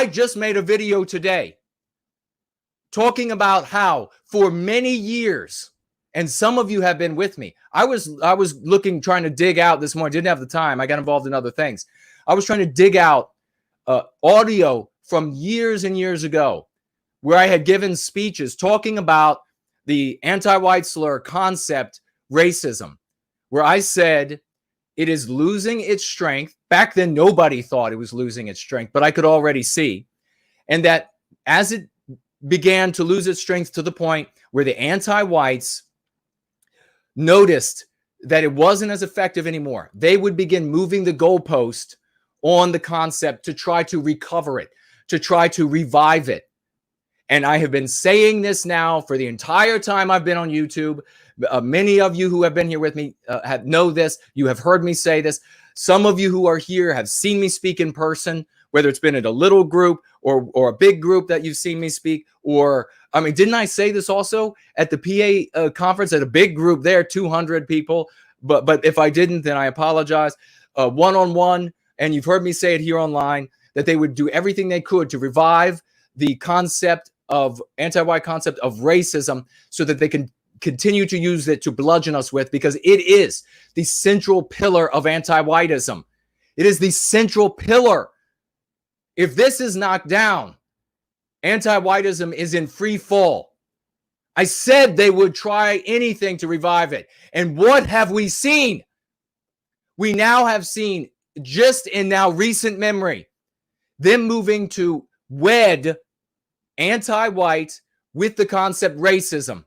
I just made a video today talking about how for many years, and some of you have been with me. I was looking, trying to dig out this morning. Didn't have the time. I got involved in other things. I was trying to dig out audio from years and years ago where I had given speeches talking about the anti-white slur concept, racism, where I said it is losing its strength. Back then, nobody thought it was losing its strength, but I could already see. And that as it began to lose its strength to the point where the anti-whites noticed that it wasn't as effective anymore, they would begin moving the goalpost on the concept to try to recover it, to try to revive it. And I have been saying this now for the entire time I've been on YouTube. Many of you who have been here with me know this. You have heard me say this. Some of you who are here have seen me speak in person, whether it's been at a little group or a big group that you've seen me speak. Or, I mean, didn't I say this also at the PA conference at a big group there, 200 people? But if I didn't, then I apologize. One-on-one, and you've heard me say it here online, that they would do everything they could to revive the concept of anti-white concept of racism so that they can continue to use it to bludgeon us with, because it is the central pillar of anti-whiteism. It is the central pillar. If this is knocked down, anti-whiteism is in free fall. I said they would try anything to revive it. And what have we seen? We now have seen, just in now recent memory, them moving to wed anti-white with the concept racism.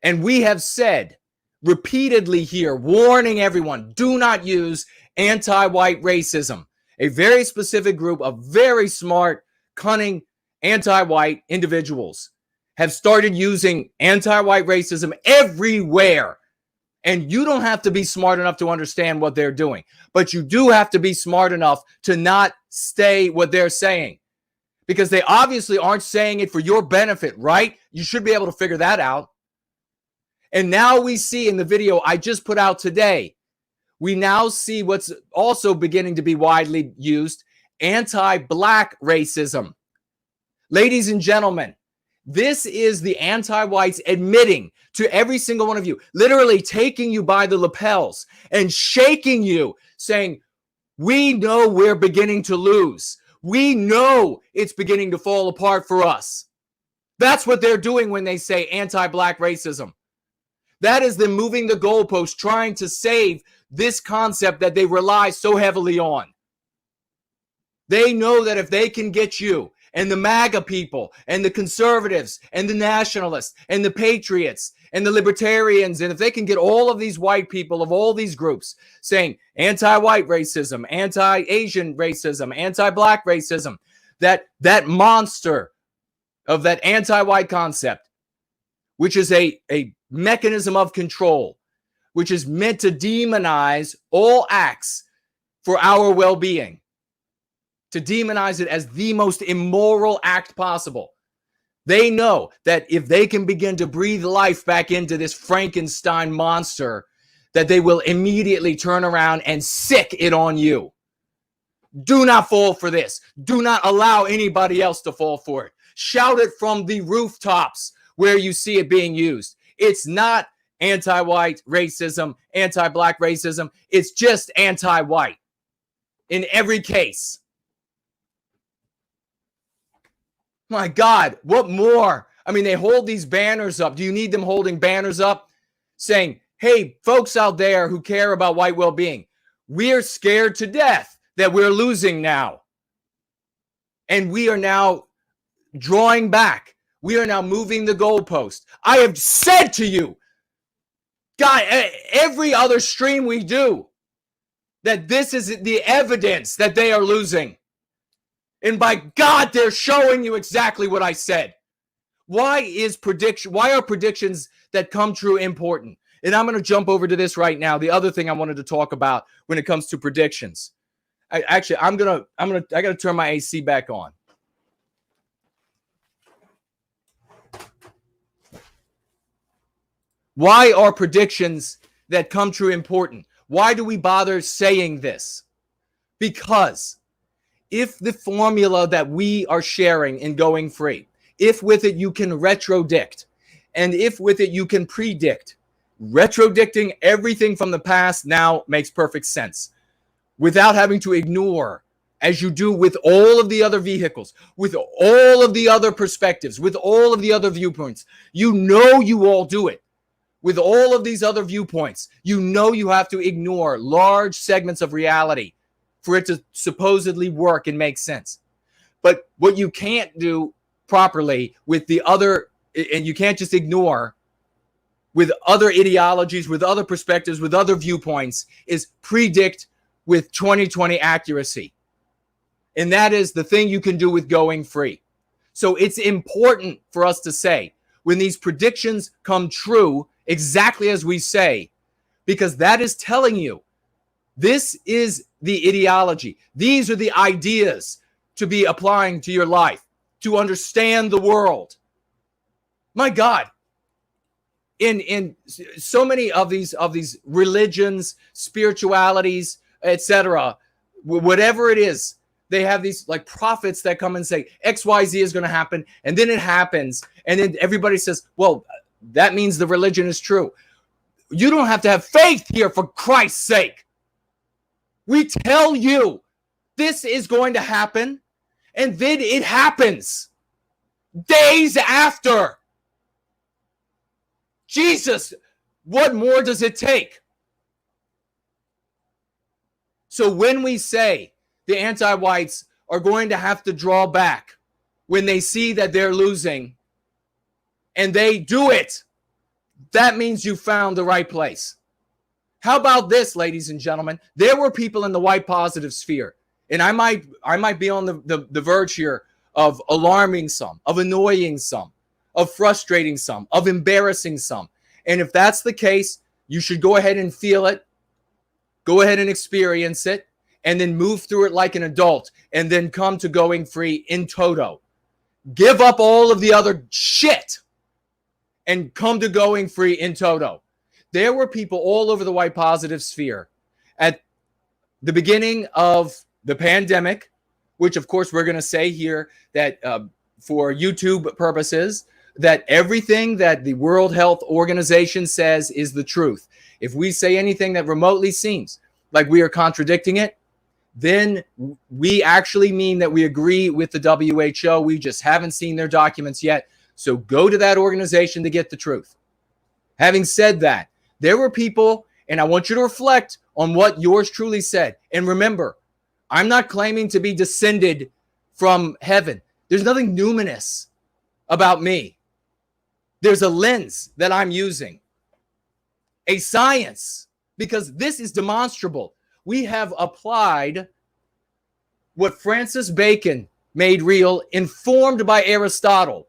And we have said repeatedly here, warning everyone, do not use anti-white racism. A very specific group of very smart, cunning, anti-white individuals have started using anti-white racism everywhere. And you don't have to be smart enough to understand what they're doing, but you do have to be smart enough to not say what they're saying, because they obviously aren't saying it for your benefit, right? You should be able to figure that out. And now we see in the video I just put out today, we now see what's also beginning to be widely used, anti-black racism. Ladies and gentlemen, this is the anti-whites admitting to every single one of you, literally taking you by the lapels and shaking you, saying, we know we're beginning to lose. We know it's beginning to fall apart for us. That's what they're doing when they say anti-black racism. That is them moving the goalpost, trying to save this concept that they rely so heavily on. They know that if they can get you and the MAGA people and the conservatives and the nationalists and the patriots and the libertarians, and if they can get all of these white people of all these groups saying anti-white racism, anti-Asian racism, anti-black racism, that monster of that anti-white concept, which is a mechanism of control, which is meant to demonize all acts for our well-being, to demonize it as the most immoral act possible. They know that if they can begin to breathe life back into this Frankenstein monster, that they will immediately turn around and sick it on you. Do not fall for this. Do not allow anybody else to fall for it. Shout it from the rooftops where you see it being used. It's not anti-white racism, anti-black racism. It's just anti-white in every case. My God, what more? I mean, they hold these banners up. Do you need them holding banners up saying, hey, folks out there who care about white well-being, we're scared to death that we're losing now. And we are now drawing back. We are now moving the goalpost. I have said to you, God, every other stream we do, that this is the evidence that they are losing. And by God, they're showing you exactly what I said. Why are predictions that come true important? And I'm going to jump over to this right now. The other thing I wanted to talk about when it comes to predictions. I got to turn my AC back on. Why are predictions that come true important? Why do we bother saying this? Because If the formula that we are sharing in Going Free, if with it you can retrodict, and if with it you can predict, retrodicting everything from the past now makes perfect sense without having to ignore, as you do with all of the other vehicles, with all of the other perspectives, with all of the other viewpoints. You know you all do it. With all of these other viewpoints, you know you have to ignore large segments of reality for it to supposedly work and make sense. But what you can't do properly with the other, and you can't just ignore with other ideologies, with other perspectives, with other viewpoints, is predict with 20/20 accuracy. And that is the thing you can do with Going Free. So it's important for us to say, when these predictions come true, exactly as we say, because that is telling you this is the ideology. These are the ideas to be applying to your life, to understand the world. My God, in so many of these religions, spiritualities, etc., whatever it is, they have these like prophets that come and say XYZ is going to happen, and then it happens, and then everybody says, well, that means the religion is true. You don't have to have faith here, for Christ's sake. We tell you this is going to happen, and then it happens days after. Jesus, what more does it take? So when we say the anti-whites are going to have to draw back when they see that they're losing, and they do it, that means you found the right place. How about this, ladies and gentlemen? There were people in the white positive sphere, and I might be on the verge here of alarming some, of annoying some, of frustrating some, of embarrassing some. And if that's the case, you should go ahead and feel it, go ahead and experience it, and then move through it like an adult, and then come to Going Free in toto. Give up all of the other shit and come to Going Free in toto. There were people all over the white positive sphere at the beginning of the pandemic, which of course we're going to say here that for YouTube purposes, that everything that the World Health Organization says is the truth. If we say anything that remotely seems like we are contradicting it, then we actually mean that we agree with the WHO. We just haven't seen their documents yet. So go to that organization to get the truth. Having said that, there were people, and I want you to reflect on what yours truly said. And remember, I'm not claiming to be descended from heaven. There's nothing numinous about me. There's a lens that I'm using, a science, because this is demonstrable. We have applied what Francis Bacon made real, informed by Aristotle,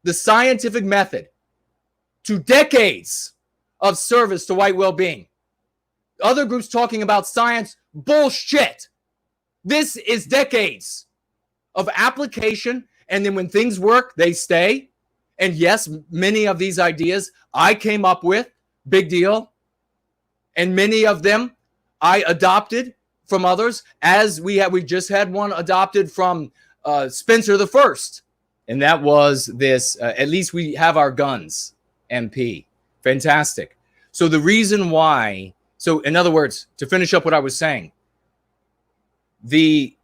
the scientific method, to decades of service to white well-being. Other groups talking about science, bullshit. This is decades of application, and then when things work, they stay. And yes, many of these ideas I came up with, big deal. And many of them I adopted from others, as we just had one adopted from Spencer the First. And that was this, at least we have our guns, MP. Fantastic. So the reason why, so in other words, to finish up what I was saying, the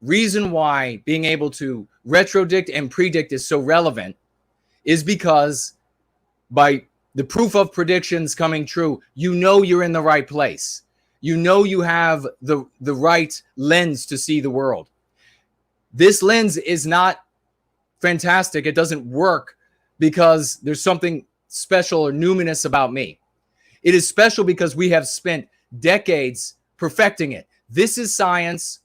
reason why being able to retrodict and predict is so relevant is because by the proof of predictions coming true, you know you're in the right place. You know you have the right lens to see the world. This lens is not fantastic. It doesn't work because there's something special or numinous about me. It is special because we have spent decades perfecting it. This is science.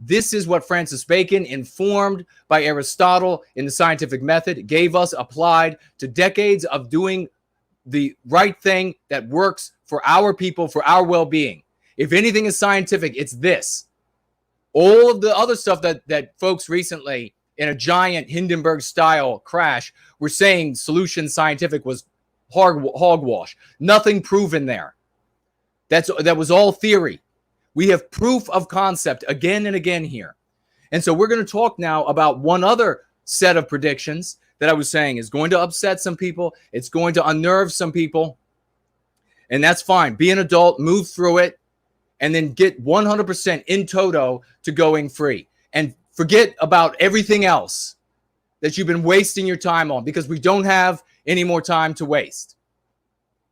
This is what Francis Bacon, informed by Aristotle in the scientific method, gave us, applied to decades of doing the right thing that works for our people, for our well-being. If anything is scientific, it's this. All of the other stuff that folks recently, in a giant Hindenburg-style crash, were saying solution scientific was hogwash. Nothing proven there. That was all theory. We have proof of concept again and again here. And so we're going to talk now about one other set of predictions that I was saying is going to upset some people. It's going to unnerve some people. And that's fine. Be an adult, move through it, and then get 100% in toto to going free. And forget about everything else that you've been wasting your time on, because we don't have any more time to waste.